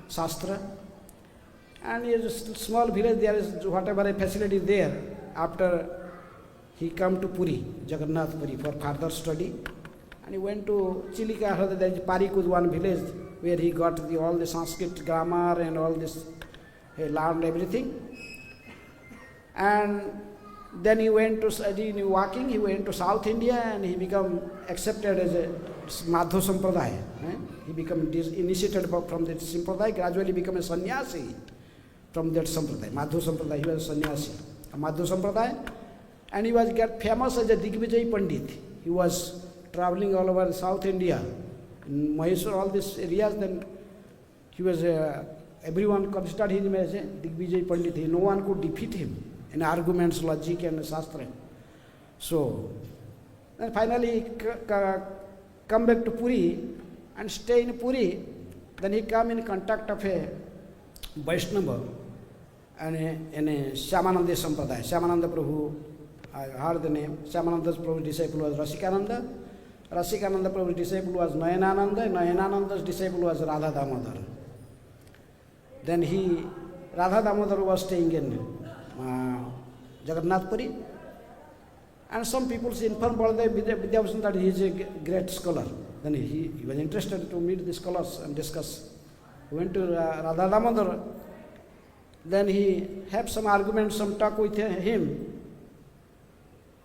Shastra. And in a small village, there is whatever a facility there. After he come to Puri, Jagannath Puri, for further study. And he went to Chilika, there is Parikud, one village, where he got all the Sanskrit grammar and all this, he learned everything. And then he went to study in walking, he went to South India, and he became accepted as a Madhu Sampradaya. He became initiated from that Sampradaya, gradually became a sannyasi from that Sampradaya, Madhu Sampradaya. He was a sannyasi, a Madhu Sampradaya, and he was got famous as a Digvijay Pandit. He was traveling all over South India, in Mysore, all these areas. Then he was, everyone considered him as a Digvijay Pandit. No one could defeat him in arguments, logic and Shastra. So, then finally he come back to Puri and stay in Puri. Then he come in contact of a Vaishnava and in a Shyamananda Sampradaya. Shyamananda Prabhu, I heard the name. Shyamananda Prabhu's disciple was Rasikananda. Rasikananda Prabhu's disciple was Nayanananda. Nayanananda's disciple was Radha Damodar. Then Radha Damodar was staying in Jagannath Puri, and some people informed Baladev Vidyabhushan that he is a great scholar. Then he was interested to meet the scholars and discuss. He went to Radha Damodar. Then he had some arguments, some talk with him.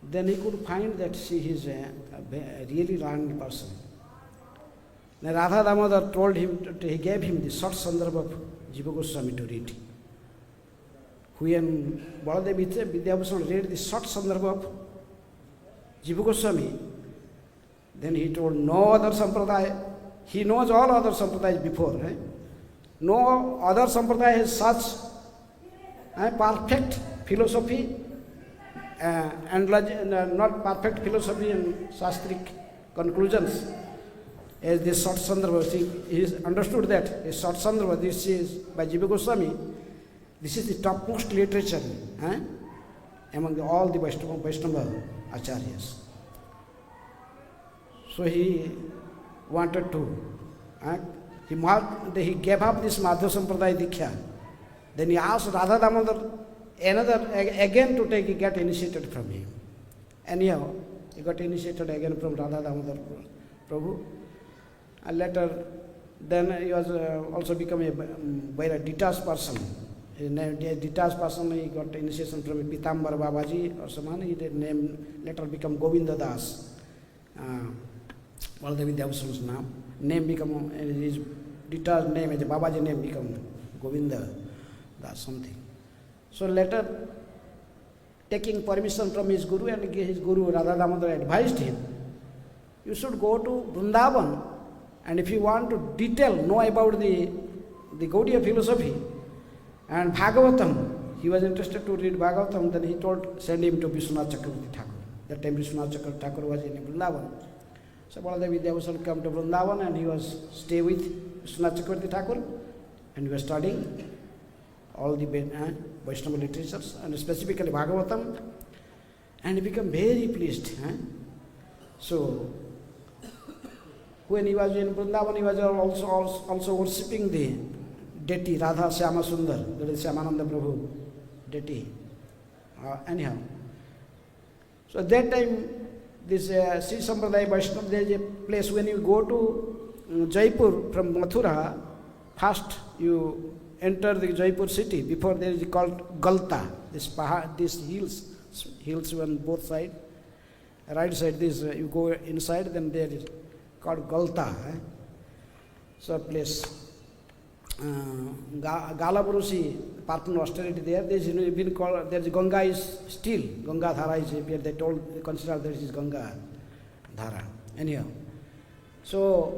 Then he could find that she is a really learned person. Then Radha Damodar told him, he gave him the short Sandarbha of Jiva Goswami to read. When Baladev Vidyabhushan read the short Sandarbha of Jiva Goswami, then he told no other Sampradaya. He knows all other Sampradayas before. No other Sampradaya has such perfect philosophy and not perfect philosophy and Shastric conclusions as this short Sandarbha. He understood that a short Sandarbha, this is by Jiva Goswami. This is the topmost literature among all the Vaishnava Acharyas. So he wanted to, he gave up this Madhu Sampradaya Diksha. Then he asked Radha Damodar again to get initiated from him. Anyhow, he got initiated again from Radha Damodar Prabhu. And later, then he was also become a very detached person. A detached person, he got initiation from Pitambar Babaji or someone. He later become Govinda Das. Baladev Vidyabhushan's name become, his detached name, as a Babaji name become Govinda Das something. So later, taking permission from his Guru, and his Guru Radha Damodar advised him, you should go to Vrindavan, and if you want to know about the Gaudiya philosophy, and Bhagavatam, he was interested to read Bhagavatam, then he told, send him to Vishwanath Chakravarti Thakur. That time Vishwanath Chakravarti Thakur was in Vrindavan. So Baladev Vidyabhushan came to Vrindavan, and he was stay with Vishwanath Chakravarti Thakur, and he was studying all the Vaishnava literatures, and specifically Bhagavatam, and he became very pleased. So when he was in Vrindavan, he was also worshipping the deity Radha Shyama Sundar, that is Shyamananda Prabhu deity. Anyhow, so at that time, this Sri Sampradaya Vaishnava, there is a place when you go to Jaipur from Mathura, first you enter the Jaipur city. Before there is called Galta, these hills on both sides. Right side, this you go inside, then there is called Galta. So place. Galaburusi, Parpun austerity there, there is been called, there is Ganga is still, Ganga Dhara is here, they consider there is Ganga Dhara. Anyhow, so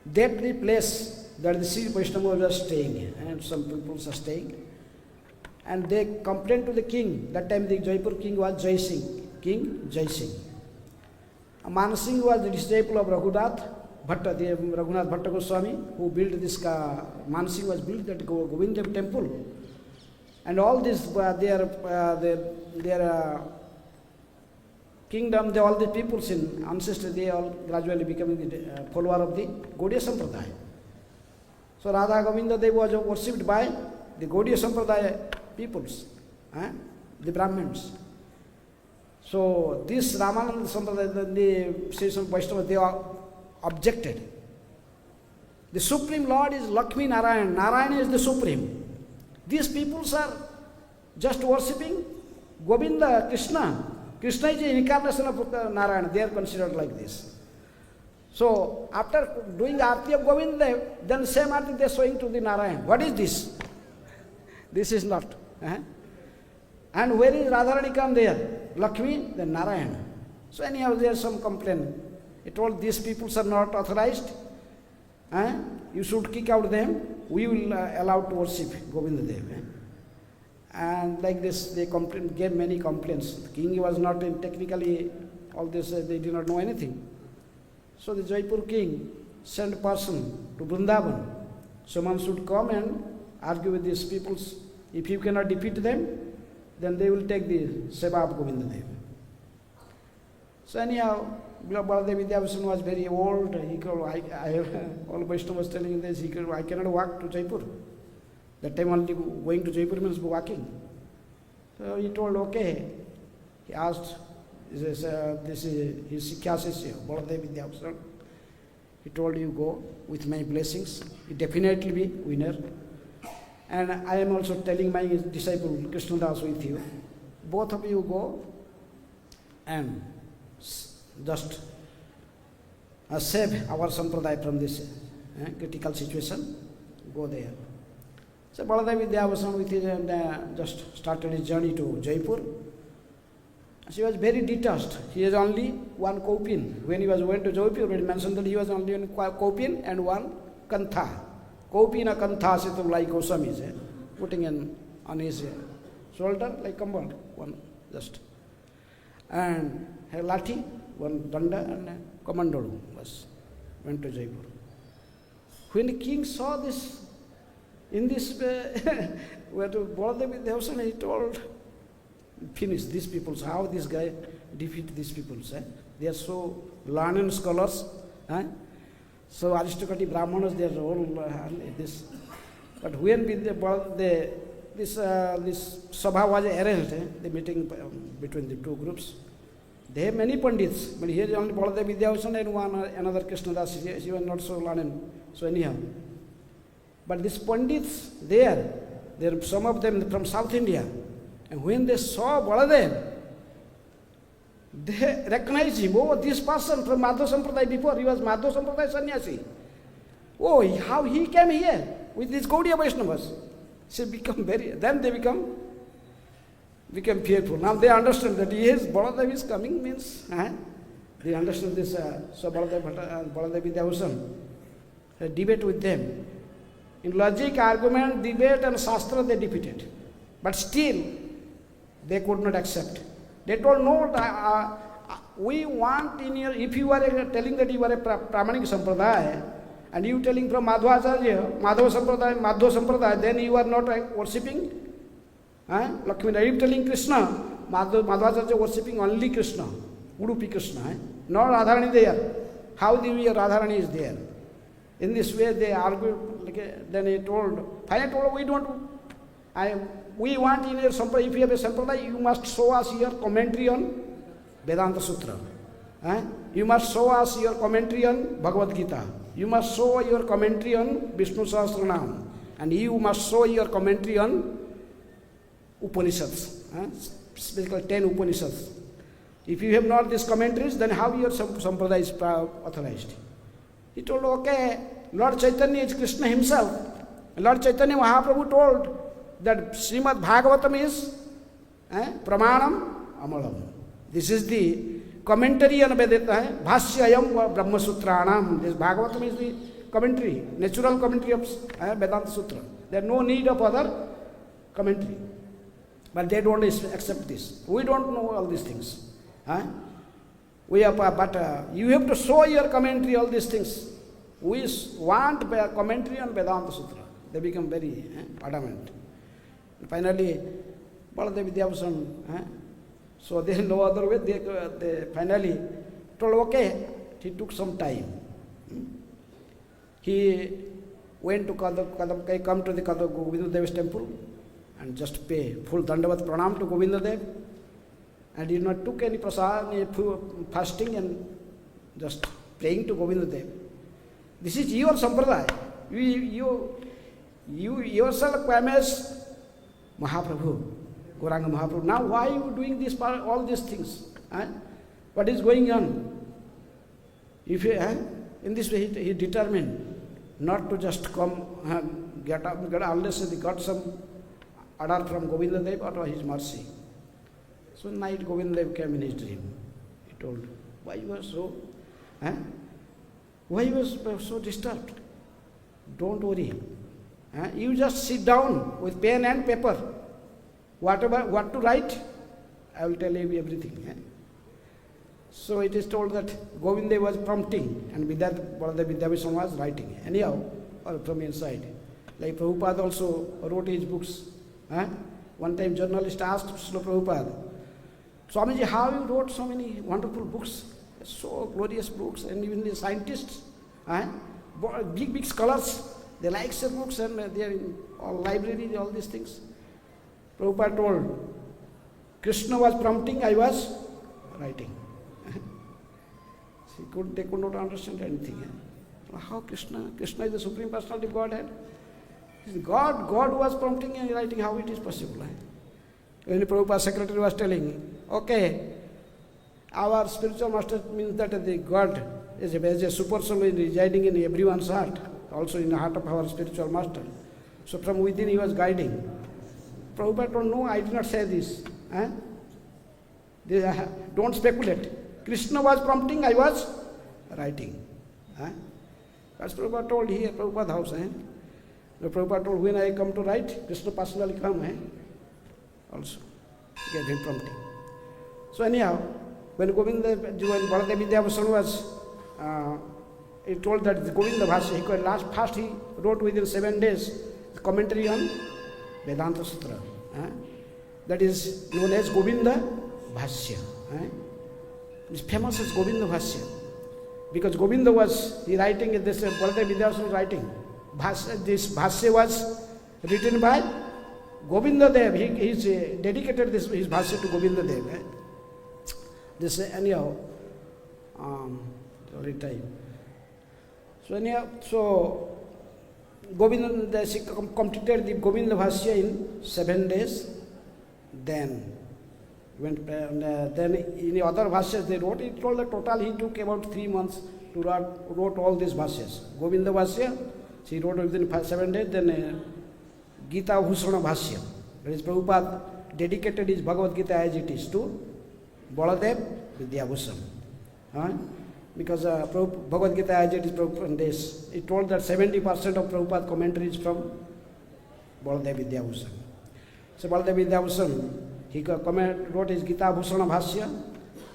that the place that the Sri Vaishnavas are staying, and some people are staying, and they complained to the king. That time the Jaipur king was Jai Singh, King Jai Singh. Man Singh was the disciple of Raghunath Bhatta, the Raghunath Bhatta Goswami, who built this, Mansingh was built that Govinda temple. And all this, their kingdom, all the peoples in ancestors, they all gradually becoming the follower of the Gaudiya Sampradaya. So Radha Govinda, they was worshipped by the Gaudiya Sampradaya peoples, the Brahmins. So this Ramananda Sampradaya, the Sri Vaishnava, they are objected. The Supreme Lord is Lakshmi Narayan. Narayana is the Supreme. These peoples are just worshipping Govinda, Krishna. Krishna is the incarnation of Narayana. They are considered like this. So after doing Aarti of Govinda, then same Aarti they are showing to the Narayan. What is this? This is not. And where is Radharani come there? Lakshmi, then Narayana. So anyhow there is some complaint. He told these peoples are not authorized. You should kick out them. We will allow to worship Govinda Dev. And like this, they gave many complaints. The king was not in technically all this, they did not know anything. So the Jaipur king sent a person to Vrindavan. Someone should come and argue with these peoples. If you cannot defeat them, then they will take the seva of Govinda Dev. So anyhow, Baladev Vidyabhushan was very old. He could, all Vaishnava was telling this, I cannot walk to Jaipur. That time only going to Jaipur means walking. So he told, okay. He asked, this is his Sikhya Sishya, Baladev Vidyabhushan. He told, you go with my blessings. You definitely be winner. And I am also telling my disciple Krishnadas with you. Both of you go and just save our sampradaya from this critical situation. Go there. So Baladev Vidyabhushan with his just started his journey to Jaipur. She was very detached. He has only one kaupin. When he was going to Jaipur, he mentioned that he was only one kaupin and one kantha. Kaupina kantha situ like Goswami is putting on his shoulder like kambal, one just. And her lathi, one danda and commandalu went to Jaipur. When the king saw this, in this where to Baladev Vidyabhushan, he told, finish these people. How this guy defeat these people? They are so learned scholars. So aristocratic Brahmanas, they are all this. But when this sabha was arranged, the meeting between the two groups, they have many pandits, but here is only Baladev Vidyabhushan and another Krishnadas. She was not so learned. So anyhow, but these pandits there are some of them from South India, and when they saw Baladev, they recognized him. Oh, this person from Madhva Sampradaya, before he was Madhva Sampradaya sannyasi. Oh, how he came here with these Gaudiya Vaishnavas. So then they become fearful. Now they understand that yes, Baladev is coming means, they understand this. So Baladev Vidyabhushan debate with them. In logic, argument, debate and shastra they defeated. But still, they could not accept. They told, no, we want in your, if you are telling that you are a Brahmanic Sampradaya, and you telling from Madhvacharya, Madhva Sampradaya, then you are not worshipping Lakshmi. Are you telling Krishna? Madhvacharya worshipping only Krishna, Udupi Krishna, not Radharani there. How the Radharani is there? In this way they argued, then he told, finally told, we want in your Sampradaya, if you have a Sampradaya, you must show us your commentary on Vedanta Sutra. You must show us your commentary on Bhagavad Gita. You must show your commentary on Vishnu Sahasranam. And you must show your commentary on Upanishads, basically 10 Upanishads. If you have not these commentaries, then how your Sampradaya is authorized? He told, okay, Lord Chaitanya is Krishna himself. Lord Chaitanya Mahaprabhu told that Srimad Bhagavatam is Pramanam Amalam. This is the commentary on Vedanta, Bhashyayam Brahma Sutranam. This Bhagavatam is the commentary, natural commentary of Vedanta Sutra. There is no need of other commentary. But they don't accept this. We don't know all these things. We have, but you have to show your commentary, all these things. who want a commentary on Vedanta Sutra. They become very adamant. Finally, Baladev Vidyabhushan, so there is no other way, they finally told, okay, he took some time. He went to come to the Govinda Dev's temple and just pay full Dandavat Pranam to Govinda Dev, and he not took any prasad, fasting and just praying to Govinda Dev. This is your sampradaya. You yourself claim as Mahaprabhu, Gauranga Mahaprabhu. Now why are you doing this, all these things? What is going on? If in this way he determined not to just come, get up, unless he got some order from Govinda Dev or his mercy. So night Govinda Dev came in his dream. He told, why you are so, why you were so disturbed? Don't worry. You just sit down with pen and paper. What to write, I will tell you everything. So it is told that Govinda was prompting and Vidyabhushan was writing. Anyhow, or from inside. Like Prabhupada also wrote his books. One time journalist asked Srila Prabhupada, Swamiji, how you wrote so many wonderful books? So glorious books, and even the scientists, big scholars, they like their books and they are in all libraries, all these things. Prabhupada told, Krishna was prompting, I was writing. They could not understand anything. How Krishna? Krishna is the Supreme Personality of Godhead. God was prompting and writing, how it is possible? When the Prabhupada's secretary was telling, okay, our spiritual master means that the God is a super soul residing in everyone's heart, also in the heart of our spiritual master. So from within he was guiding. Prabhupada told, no, I did not say this. Don't speculate. Krishna was prompting, I was writing. As Prabhupada told here, Prabhupada house. The Prabhupada told, when I come to write, Krishna personally come. Also, gave him prompting. So anyhow, when Baladev Vidyabhushan was, he told that the Govinda Bhashya, first he wrote within 7 days the commentary on Vedanta Sutra. That is known as Govinda Bhashya. It's famous as Govinda Bhashya. Because Govinda was writing this, Baladev Vidyabhushan was writing. This Bhashya was written by Govinda Dev. He dedicated his Bhashya to Govinda Dev. This anyhow, sorry time. So anyhow, so Govinda completed the Govinda Bhashya in 7 days. Then then in the other Bhashyas they wrote, he told the total he took about 3 months to wrote all these Bhashyas. Govinda Bhashya, he wrote within 7 days. Then Gita Bhushana Bhashya, that is Prabhupada dedicated his Bhagavad Gita as it is to Baladev Vidyabhushan. Because Bhagavad Gita as it is from this, it told that 70% of Prabhupada commentary is from Baladev Vidyabhushan. So Baladev Vidyabhushan, he wrote his Gita Bhushana Bhashya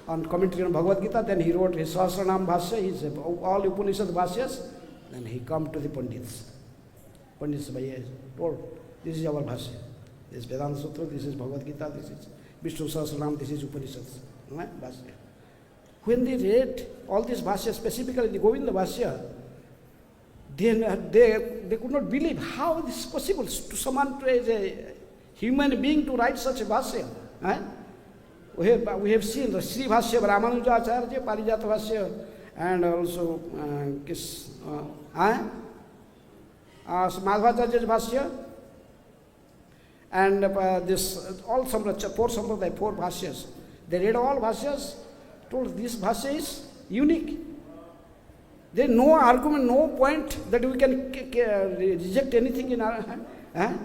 on commentary on Bhagavad Gita, then he wrote his Sahasranam Bhashya, his all Upanishad Bhashyas, then he come to the Pandits. Pandits told, this is our Bhashya. This is Vedanta Sutra, this is Bhagavad Gita, this is Vishnu Sahasranam, this is Upanishads. Bhashya. When they read all these Bhashyas, specifically the Govinda Bhashya, then they could not believe how this is possible to someone, to a human being, to write such a Bhashya. We have seen the Sri Bhashya, Ramanuja Acharya, Parijata Bhashya, and also Madhvacharya's Bhashya, and this all four Bhashyas. They read all Bhashyas, told this Bhashya is unique. There is no argument, no point that we can reject anything in our hand.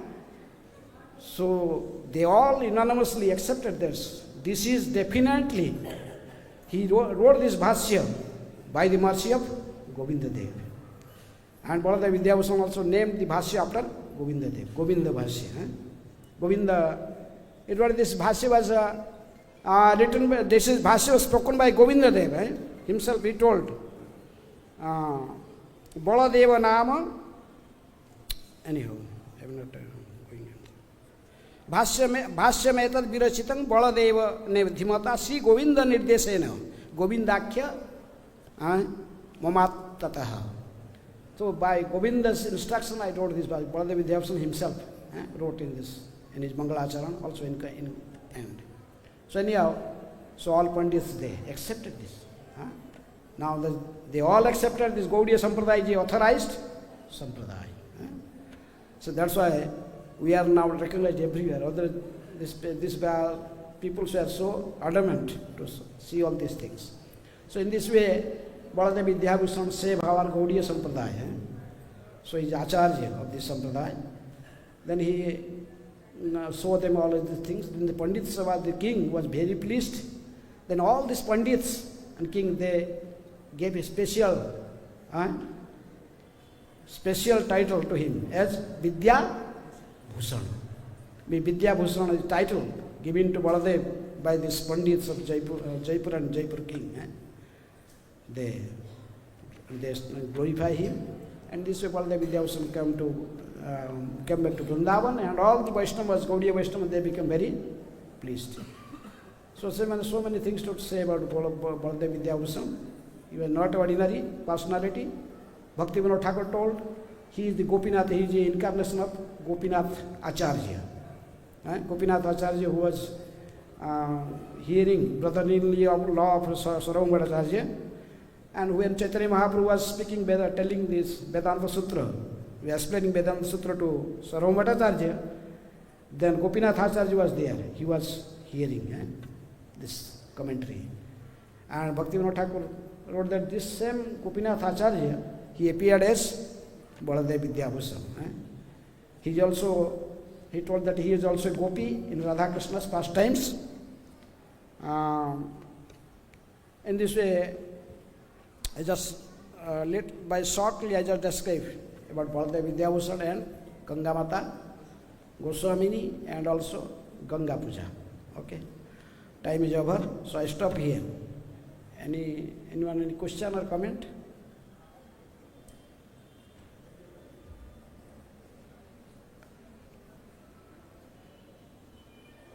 So they all unanimously accepted this. This is definitely, he wrote this Bhashya by the mercy of Govinda Dev. And Baladev Vidyabhushan also named the Bhashya after Govinda Dev, Govinda Bhashya. Govinda, it was this Bhashya was written by, this is Bhashya was spoken by Govinda Dev. Himself he told, Baladeva Nama. Anyhow, I am not going on. Bhashyam etad virachitang Baladeva nevdhimata Sri Govinda nirdesena Govindakhya mamat tataha. So by Govinda's instruction I wrote this. Baladeva Vidyabhushan himself wrote in this, in his Mangalacharan, also in end. So anyhow, so all Pandits, they accepted this. Now they all accepted this Gaudiya Sampradaya, the authorized Sampradaya. So that's why we are now recognized everywhere. Other this people were so adamant to see all these things. So in this way, Baladeva Vidyabhushan saved our Gaudiya Sampradaya. So he is Acharya of this Sampradaya. Then he showed them all of these things. Then the Pandits, the king was very pleased. Then all these Pandits and king, they gave a special title to him as Vidya Bhushan. Vidya Bhushan is a title given to Baladev by these Pandits of Jaipur and Jaipur king. They glorify him, and this way Baladev Vidya Bhushan came back to Vrindavan, and all the Vaishnavas, Gaudiya Vaishnavas, they became very pleased. So many things to say about Baladev Vidya Bhushan. He was not ordinary personality. Bhaktivinoda Thakur told, he is the Gopinath, he is the incarnation of Gopinath Acharya. Gopinath Acharya, who was hearing brotherly law of Sarvabhauma Acharya, and when Chaitanya Mahaprabhu was speaking, telling this Vedanta Sutra, we are explaining Vedanta Sutra to Sarvabhauma Acharya, then Gopinath Acharya was there. He was hearing this commentary. And Bhaktivinoda Thakur wrote that this same Gopinath Acharya, he appeared as Baladev Vidya Bhushan. He told that he is also a gopi in Radha Krishna's pastimes. In this way, I just shortly I just described about Baladev Vidya Bhushan and Ganga Mata, Goswamini, and also Ganga Puja. Okay, time is over, so I stop here. Anyone any question or comment?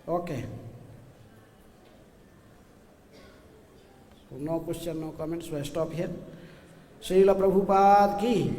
Okay. So no question, no comments, so I stop here. Srila Prabhupada ki